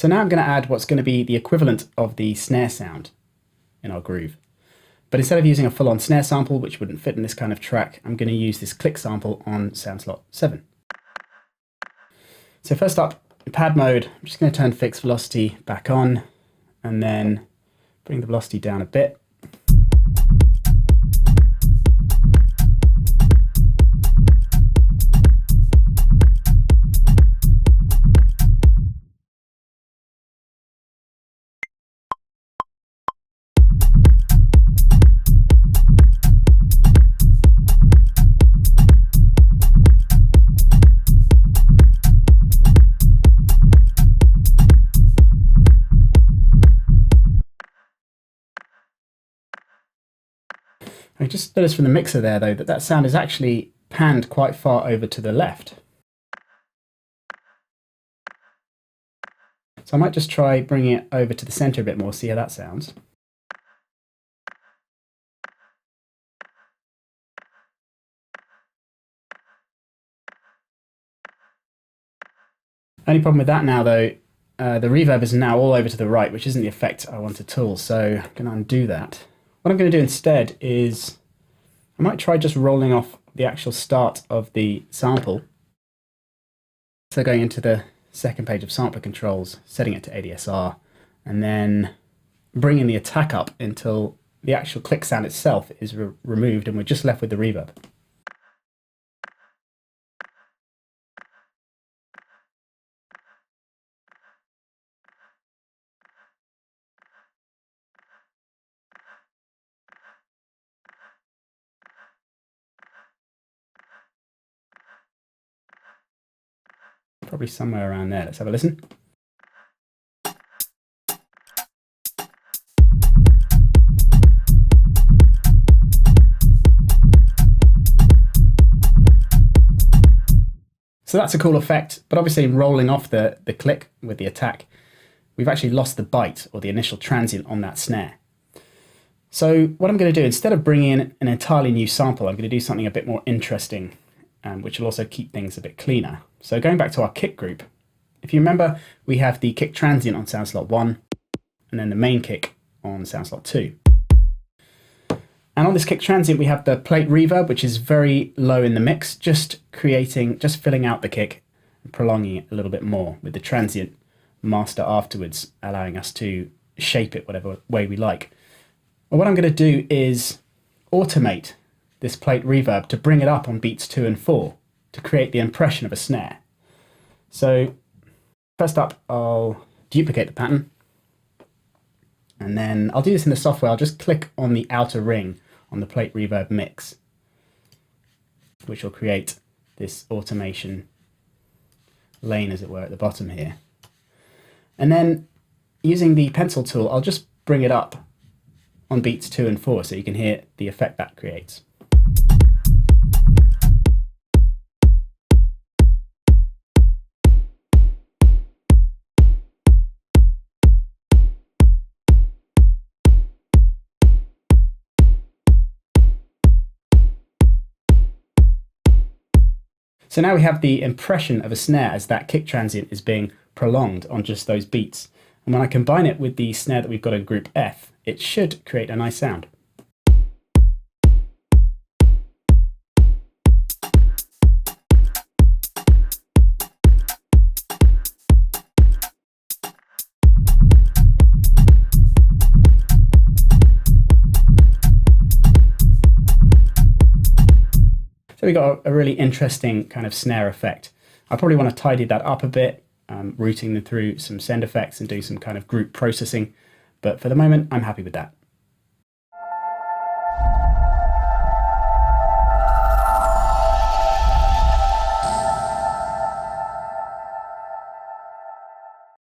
So now I'm going to add what's going to be the equivalent of the snare sound in our groove. But instead of using a full-on snare sample, which wouldn't fit in this kind of track, I'm going to use this click sample on sound slot 7. So first up, in pad mode, I'm just going to turn fixed velocity back on and then bring the velocity down a bit. I just noticed from the mixer there, though, that that sound is actually panned quite far over to the left. So I might just try bringing it over to the center a bit more, see how that sounds. Only problem with that now, though, the reverb is now all over to the right, which isn't the effect I want at all, so I'm going to undo that. What I'm going to do instead is I might try just rolling off the actual start of the sample. So going into the second page of sampler controls, setting it to ADSR, and then bringing the attack up until the actual click sound itself is removed and we're just left with the reverb. Probably somewhere around there. Let's have a listen. So that's a cool effect, but obviously in rolling off the click with the attack, we've actually lost the bite or the initial transient on that snare. So what I'm going to do, instead of bringing in an entirely new sample, I'm going to do something a bit more interesting, which will also keep things a bit cleaner. So going back to our kick group, if you remember, we have the kick transient on sound slot 1 and then the main kick on sound slot 2. And on this kick transient, we have the plate reverb, which is very low in the mix, just filling out the kick and prolonging it a little bit more with the transient master afterwards, allowing us to shape it whatever way we like. Well, what I'm going to do is automate this plate reverb to bring it up on beats 2 and 4 to create the impression of a snare. So first up, I'll duplicate the pattern, and then I'll do this in the software. I'll just click on the outer ring on the plate reverb mix, which will create this automation lane, as it were, at the bottom here. And then using the pencil tool, I'll just bring it up on beats 2 and 4 so you can hear the effect that creates. So now we have the impression of a snare as that kick transient is being prolonged on just those beats. And when I combine it with the snare that we've got in group F, it should create a nice sound. So we got a really interesting kind of snare effect. I probably want to tidy that up a bit, routing them through some send effects and do some kind of group processing. But for the moment, I'm happy with that.